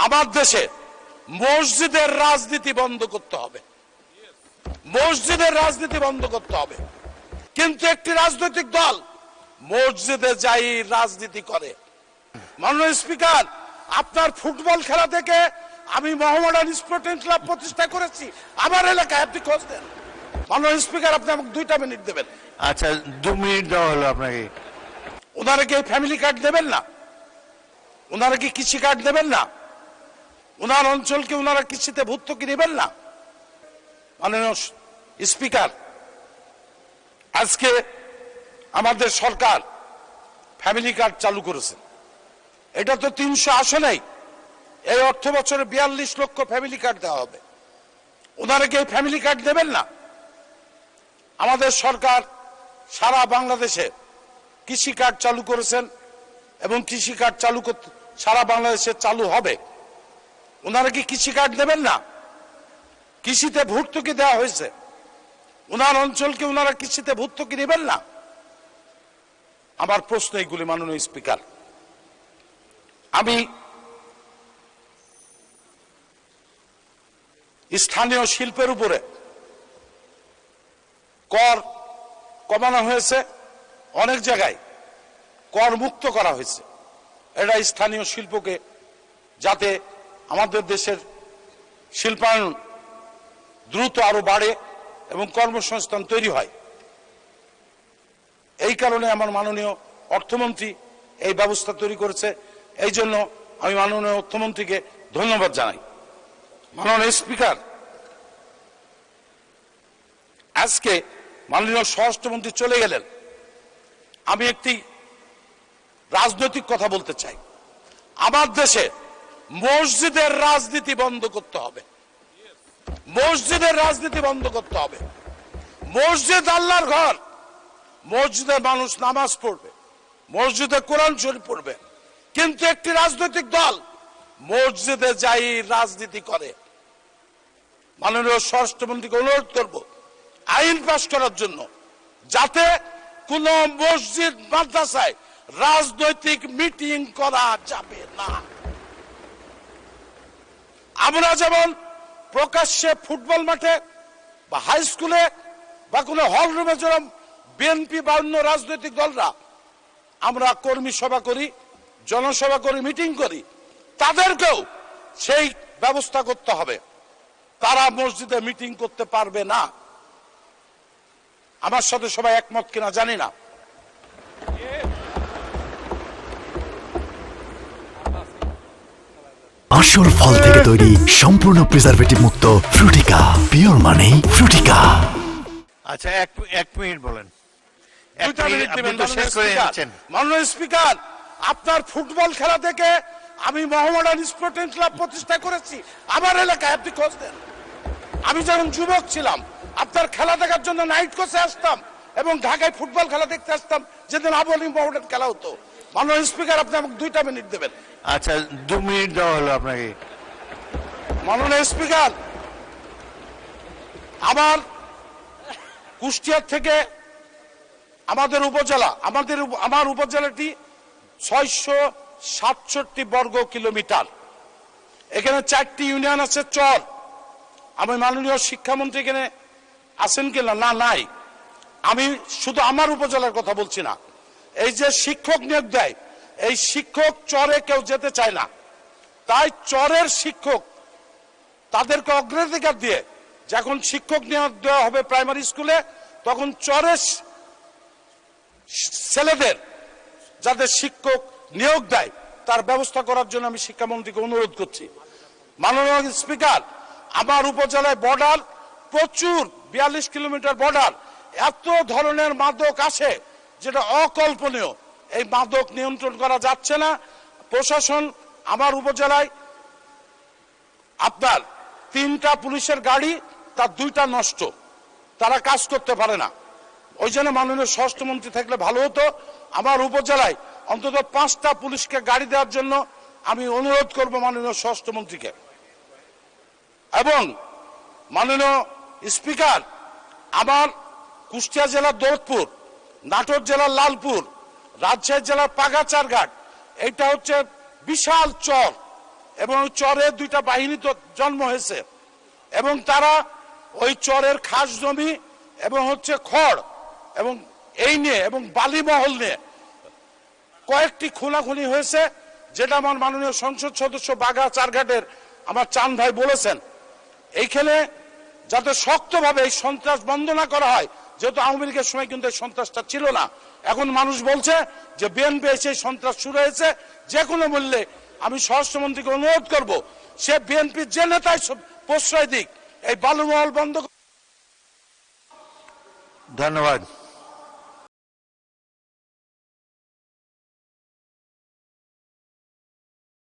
আমার দেশে মসজিদের রাজনীতি বন্ধ করতে হবে, মসজিদের রাজনীতি বন্ধ করতে হবে। কিন্তু একটি রাজনৈতিক দল মসজিদে যাই রাজনীতি করে। মাননীয় স্পিকার, আপনার ফুটবল খেলা থেকে আমি মোহামেডান স্পোর্টিং ক্লাব প্রতিষ্ঠা করেছি আমার এলাকায়, আপনি খোঁজ দেন। মাননীয় স্পিকার, আপনি আমাকে 2টা মিনিট দেবেন। আচ্ছা, 2 মিনিট দেওয়া হলো আপনাকে। ওনারা কি ফ্যামিলি কার্ড দেবেন না? ওনারা কি কৃষি কার্ড দেবেন না? ওনার অঞ্চলকে ওনারা কৃষিতে ভর্তুকি নেবেন না? মাননীয় স্পিকার, আজকে আমাদের সরকার ফ্যামিলি কার্ড চালু করেছে। এটা তো 300 আসনেই এই অর্থ বছরে 42 লক্ষ ফ্যামিলি কার্ড দেওয়া হবে। ওনারা কি ফ্যামিলি কার্ড দেবেন না? আমাদের সরকার সারা বাংলাদেশে কৃষি কার্ড চালু করেছেন এবং কৃষি কার্ড চালু করতে সারা বাংলাদেশে চালু হবে। ওনারা কি কৃষি কার্ড দেবেন না? কৃষিতে ভর্তুকি দেওয়া হয়েছে, ওনার অঞ্চলকে ওনারা কৃষিতে ভর্তুকি নেবেন না? আমার প্রশ্ন এইগুলি। মাননীয় স্পিকার, আমি স্থানীয় শিল্পের উপরে কর কমানো হয়েছে, অনেক জায়গায় কর মুক্ত করা হয়েছে। এটা স্থানীয় শিল্পকে, যাতে আমাদের দেশের শিল্পায়ন দ্রুত আরো বাড়ে এবং কর্মসংস্থান তৈরি হয়। এই কারণে আমার মাননীয় অর্থমন্ত্রী এই ব্যবস্থা তৈরি করেছে। এই জন্য আমি মাননীয় অর্থমন্ত্রীকে ধন্যবাদ জানাই। মাননীয় স্পিকার, আজকে মাননীয় স্বরাষ্ট্রমন্ত্রী চলে গেলেন, আমি একটি রাজনৈতিক কথা বলতে চাই। আমার দেশে মসজিদের রাজনীতি বন্ধ করতে হবে, মসজিদের রাজনীতি বন্ধ করতে হবে। মসজিদ আল্লাহর ঘর, মসজিদে মানুষ নামাজ পড়বে, মসজিদে কোরআন শরীফ পড়বে। কিন্তু একটি রাজনৈতিক দল মসজিদে যাই রাজনীতি করে। মাননীয় স্বরাষ্ট্রমন্ত্রীকে অনুরোধ করব আইন পাশ করার জন্য, যাতে কোন মসজিদ মাদ্রাসায় রাজনৈতিক মিটিং করা যাবে না। আমরা যেমন প্রকাশ্যে ফুটবল মাঠে বা হাই স্কুলে বা কোনো হল রুমে যেরকম বিএনপি বা অন্য রাজনৈতিক দলরা আমরা কর্মী সভা করি, জনসভা করি, মিটিং করি, তাদেরকেও সেই ব্যবস্থা করতে হবে। তারা মসজিদে মিটিং করতে পারবে না। আমার সাথে সবাই একমত কিনা জানি না। আসল ফল থেকে তৈরি, সম্পূর্ণ প্রিজারভেটিভ মুক্ত ফ্রুটিকা, পিওর মানে ফ্রুটিকা। আচ্ছা, 1 মিনিট বলেন। 2টা মিনিট দেবেন। মাননীয় স্পিকার, আপনার ফুটবল খেলা থেকে আমি মোহামেডান স্পোর্টিং ক্লাব প্রতিষ্ঠা করেছি আমার এলাকায়, আপনি খোঁজ দেন। আমি যখন যুবক ছিলাম আপনার খেলা দেখার জন্য নাইট কোচে আসতাম এবং ঢাকায় ফুটবল খেলা দেখতে আসতাম, যেদিন আবলি মোহামেডান খেলা হতো। মাননীয় স্পিকার, আপনি আমাকে 2টা মিনিট দেবেন। আচ্ছা, 2 মিনিট দেওয়া হলো আপনাকে। মাননীয় স্পিকার, আমার কুষ্টিয়ার থেকে আমাদের উপজেলা, আমার উপজেলাটি 667 বর্গ কিলোমিটার। এখানে 4টি ইউনিয়ন আছে, চর। আমি মাননীয় শিক্ষামন্ত্রী এখানে আছেন কিনা? না, নাই। আমি শুধু আমার উপজেলার কথা বলছি না। এই যে শিক্ষক নিয়োগ দেয়, এই শিক্ষক চরে কেউ যেতে চায় না। তাই চরের শিক্ষক তাদেরকে অগ্রাধিকার দিয়ে যখন শিক্ষক নিয়োগ দেওয়া হবে প্রাইমারি স্কুলে, তখন চরের ছেলেদের যাদের শিক্ষক নিয়োগ দেয় তার ব্যবস্থা করার জন্য আমি শিক্ষামন্ত্রীকে অনুরোধ করছি। মাননীয় স্পিকার, আমার উপজেলায় বর্ডার প্রচুর, 42 কিলোমিটার বর্ডার। এত ধরনের মাদক আসে যেটা অকল্পনীয়। এই মাদক নিয়ন্ত্রণ করা যাচ্ছে না। প্রশাসন আমার উপজেলায় আপনার 3টা পুলিশের গাড়ি, তার 2টা নষ্ট, তারা কাজ করতে পারে না। ওই জন্য মাননীয় স্বরাষ্ট্রমন্ত্রী থাকলে ভালো হতো। আমার উপজেলায় অন্তত 5টা পুলিশকে গাড়ি দেওয়ার জন্য আমি অনুরোধ করব মাননীয় স্বরাষ্ট্রমন্ত্রীকে। এবং মাননীয় স্পিকার, আমার কুষ্টিয়া জেলার দৌলতপুর, নাটোর জেলার লালপুর, রাজশাহী জেলার পাগাচারঘাট, এটা হচ্ছে বিশাল চর। এবং চরে দুইটা বাহিনী তো জন্ম হয়েছে এবং তারা ওই চরের খাস জমি এবং হচ্ছে খড় এবং এই নিয়ে এবং বালিমহল নিয়ে কয়েকটি খুনাখুনি হয়েছে, যেটা আমার মাননীয় সংসদ সদস্য বাগা চারঘাটের আমার চান ভাই বলেছেন। এইখানে যাতে শক্তভাবে এই সন্ত্রাস বন্ধ না করা হয়, যেহেতু আওয়ামী লীগের সময় কিন্তু এই সন্ত্রাসটা ছিল না, এখন মানুষ বলছে যে বিএনপি এসে সন্ত্রাস শুরু হয়েছে। যে কোনো মূল্যে আমি স্বরাষ্ট্রমন্ত্রীকে অনুরোধ করব, সে বিএনপির যে নেতাই প্রশ্রয় দিক, এই বালুমহল বন্ধ। ধন্যবাদ।